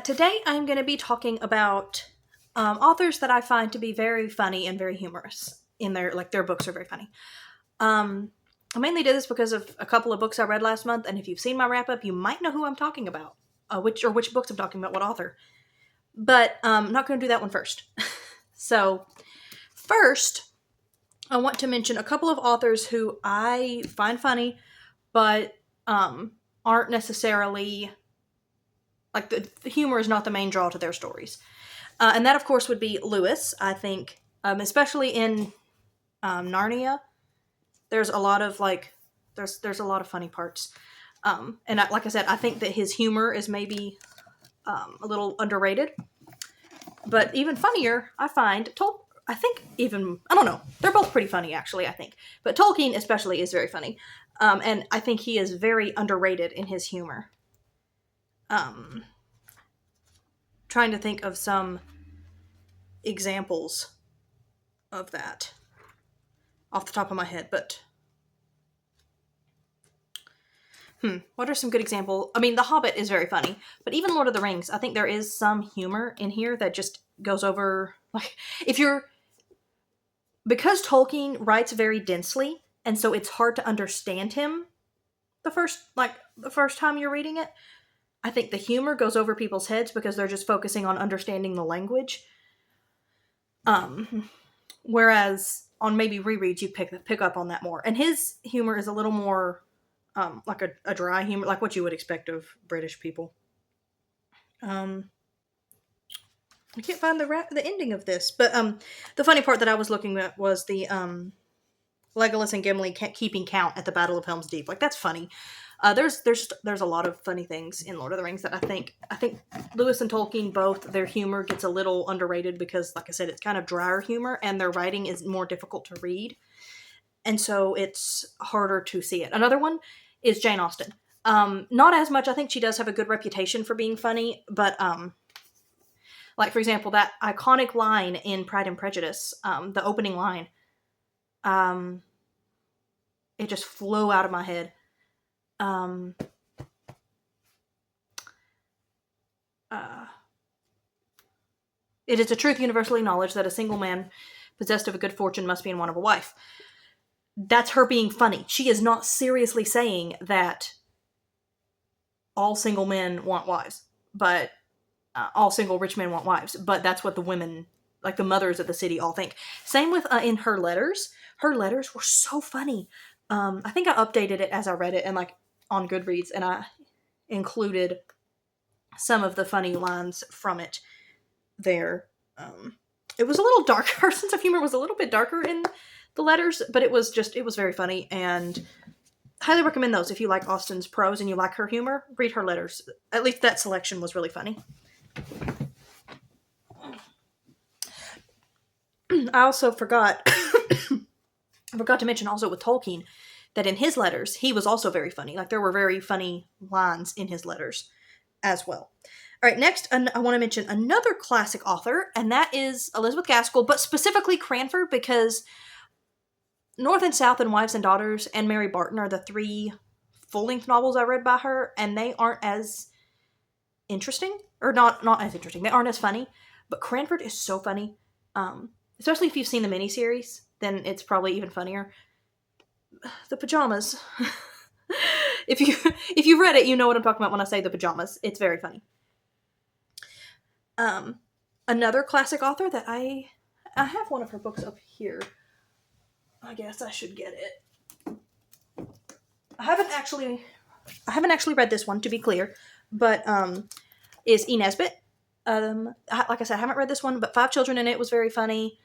Today I'm going to be talking about authors that I find to be very funny and very humorous in their books are very funny. Um, I mainly did this because of a couple of books I read last month, and if you've seen my wrap up, you might know who I'm talking about, which books I'm talking about, what author. But I'm not going to do that one first. So first, I want to mention a couple of authors who I find funny, but aren't necessarily like the humor is not the main draw to their stories. And that, of course, would be Lewis. I think, especially in Narnia, there's a lot of there's a lot of funny parts. Like I said, I think that his humor is maybe a little underrated. But even funnier, I find I think even I don't know. They're both pretty funny, actually. I think, but Tolkien especially is very funny, and I think he is very underrated in his humor. Um, Trying to think of some examples of that off the top of my head, but what are some good examples? I mean, The Hobbit is very funny, but even Lord of the Rings, I think there is some humor in here that just goes over. Like, if you're because Tolkien writes very densely, and so it's hard to understand him the first time you're reading it. I think the humor goes over people's heads because they're just focusing on understanding the language. Whereas on maybe rereads, you pick up on that more. And his humor is a little more like a dry humor, like what you would expect of British people. I can't find the ending of this, but the funny part that I was looking at was the Legolas and Gimli keeping count at the Battle of Helm's Deep. Like, that's funny. There's a lot of funny things in Lord of the Rings that I think Lewis and Tolkien both, their humor gets a little underrated because, like I said, it's kind of drier humor and their writing is more difficult to read, and so it's harder to see it. Another one is Jane Austen. Not as much. I think she does have a good reputation for being funny, but like, for example, that iconic line in Pride and Prejudice, the opening line, um, it just flew out of my head. Um, uh, it is a truth universally acknowledged that a single man possessed of a good fortune must be in want of a wife. That's her being funny. She is not seriously saying that all single men want wives, but all single rich men want wives. But that's what the women, like the mothers of the city, all think. Same with in her letters. Her letters were so funny. I think I updated it as I read it and like on Goodreads, and I included some of the funny lines from it there. It was a little darker. Her sense of humor was a little bit darker in the letters, but it was very funny, and highly recommend those if you like Austen's prose and you like her humor. Read her letters. At least that selection was really funny. I also forgot I forgot to mention also with Tolkien that in his letters he was also very funny. Like, there were very funny lines in his letters as well. All right, next I want to mention another classic author, and that is Elizabeth Gaskell, but specifically Cranford, because North and South and Wives and Daughters and Mary Barton are the three full-length novels I read by her, and they aren't as interesting, or not as interesting. They aren't as funny, but Cranford is so funny. Especially if you've seen the miniseries, then it's probably even funnier. The pajamas. If you've read it, you know what I'm talking about when I say the pajamas. It's very funny. Another classic author that I have one of her books up here. I guess I should get it. I haven't actually read this one, to be clear, but is E. Nesbit. Like I said, I haven't read this one, but Five Children in It was very funny.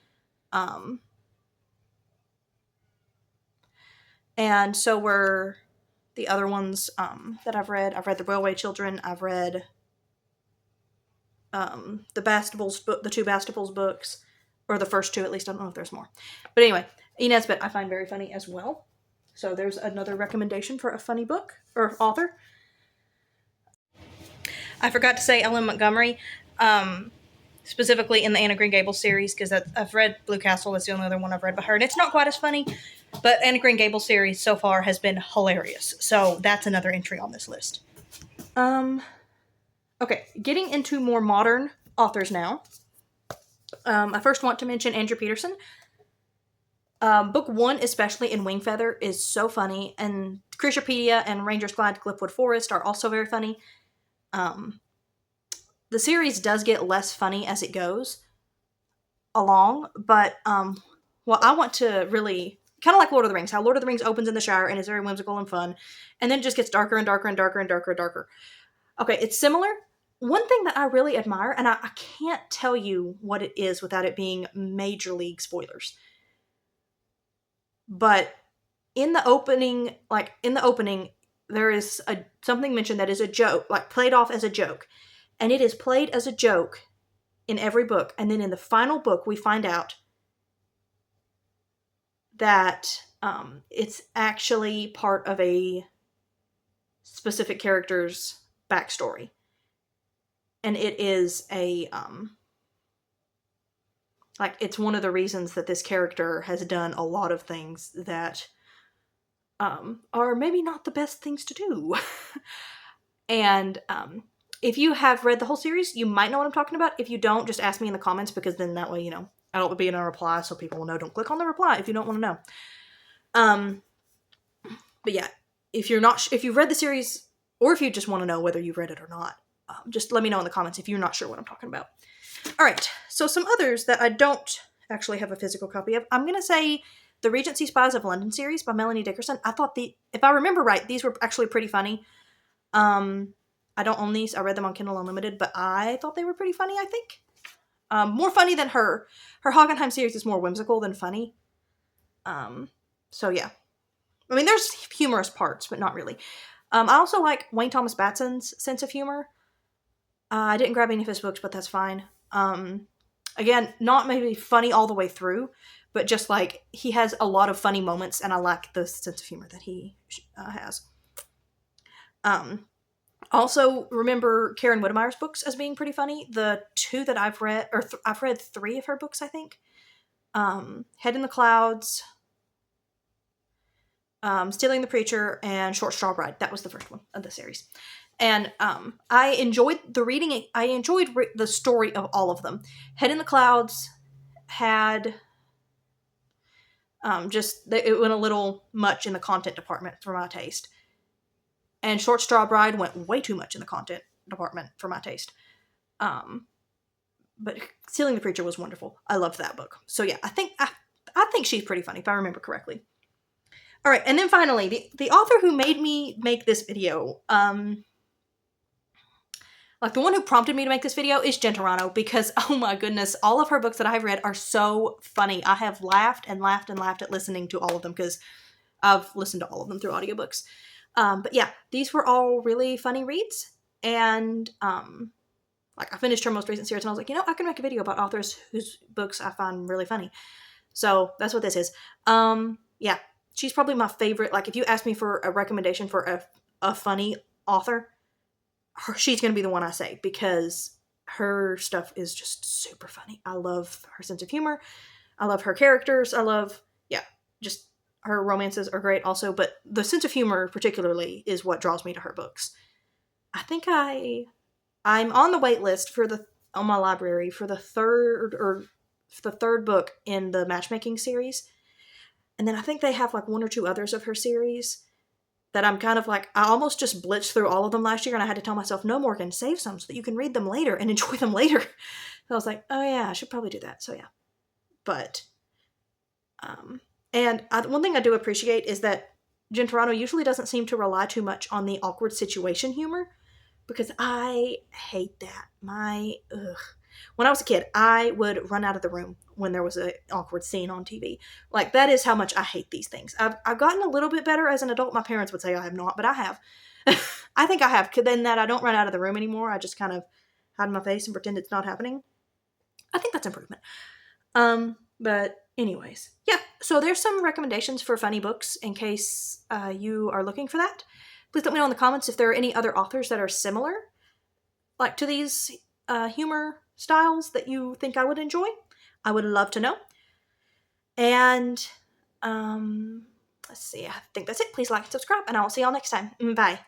And so were the other ones that I've read. I've read The Railway Children. I've read the Bastables book, the two Bastables books, or the first two at least. I don't know if there's more, but anyway, E. Nesbit I find very funny as well. So there's another recommendation for a funny book or author. I forgot to say Ellen Montgomery, specifically in the Anne of Green Gables series, because I've read Blue Castle. That's the only other one I've read by her, and it's not quite as funny, but Anne of Green Gables series so far has been hilarious. So that's another entry on this list. Okay, getting into more modern authors now. I first want to mention Andrew Peterson. Book 1, especially in Wingfeather, is so funny, and Creaturepedia and Ranger's Glide to Cliffwood Forest are also very funny. The series does get less funny as it goes along, but what I want to really, kind of like Lord of the Rings, how Lord of the Rings opens in the Shire and is very whimsical and fun, and then just gets darker and darker and darker and darker and darker. Okay, it's similar. One thing that I really admire, and I can't tell you what it is without it being major league spoilers, but in the opening, there is something mentioned that is a joke, like played off as a joke, and it is played as a joke in every book, and then in the final book we find out that it's actually part of a specific character's backstory, and it is it's one of the reasons that this character has done a lot of things that are maybe not the best things to do. And if you have read the whole series, you might know what I'm talking about. If you don't, just ask me in the comments, because then that way, I don't be in a reply so people will know. Don't click on the reply if you don't want to know. But yeah, if you've read the series, or if you just want to know whether you've read it or not, just let me know in the comments if you're not sure what I'm talking about. All right, so some others that I don't actually have a physical copy of. I'm going to say the Regency Spies of London series by Melanie Dickerson. I thought if I remember right, these were actually pretty funny. I don't own these. I read them on Kindle Unlimited, but I thought they were pretty funny, I think. More funny than her. Her Hoggenheim series is more whimsical than funny. So yeah. I mean, there's humorous parts, but not really. I also like Wayne Thomas Batson's sense of humor. I didn't grab any of his books, but that's fine. Again, not maybe funny all the way through, but just like he has a lot of funny moments, and I like the sense of humor that he has. Also remember Karen Whittemeyer's books as being pretty funny. The two that I've read, I've read 3 of her books, I think. Head in the Clouds, Stealing the Preacher, and Short Straw Bride. That was the first one of the series. And I enjoyed the reading. I enjoyed the story of all of them. Head in the Clouds had it went a little much in the content department for my taste. And Short Straw Bride went way too much in the content department for my taste. But Stealing the Preacher was wonderful. I loved that book. So yeah, I think she's pretty funny, if I remember correctly. All right, and then finally, the author who made me make this video, like the one who prompted me to make this video, is Jen Turano, because oh my goodness, all of her books that I've read are so funny. I have laughed and laughed and laughed at listening to all of them, because I've listened to all of them through audiobooks. But yeah, these were all really funny reads, and I finished her most recent series, and I was like, I can make a video about authors whose books I find really funny. So that's what this is. Yeah, she's probably my favorite. Like, if you ask me for a recommendation for a funny author, she's going to be the one I say, because her stuff is just super funny. I love her sense of humor. I love her characters. I love, just her romances are great also, but the sense of humor particularly is what draws me to her books. I think I'm on the wait list on my library for the third book in the Matchmaking series. And then I think they have 1 or 2 others of her series that I'm kind of I almost just blitzed through all of them last year, and I had to tell myself, no, Morgan, save some so that you can read them later and enjoy them later. So I was like, oh yeah, I should probably do that. So yeah. But, one thing I do appreciate is that Jen Turano usually doesn't seem to rely too much on the awkward situation humor, because I hate that. When I was a kid, I would run out of the room when there was an awkward scene on TV. That is how much I hate these things. I've gotten a little bit better as an adult. My parents would say I have not, but I have. I think I have. Then that I don't run out of the room anymore. I just kind of hide my face and pretend it's not happening. I think that's improvement. But anyways, yeah. So there's some recommendations for funny books in case you are looking for that. Please let me know in the comments if there are any other authors that are similar, to these humor styles that you think I would enjoy. I would love to know. And let's see. I think that's it. Please like and subscribe, and I will see y'all next time. Bye.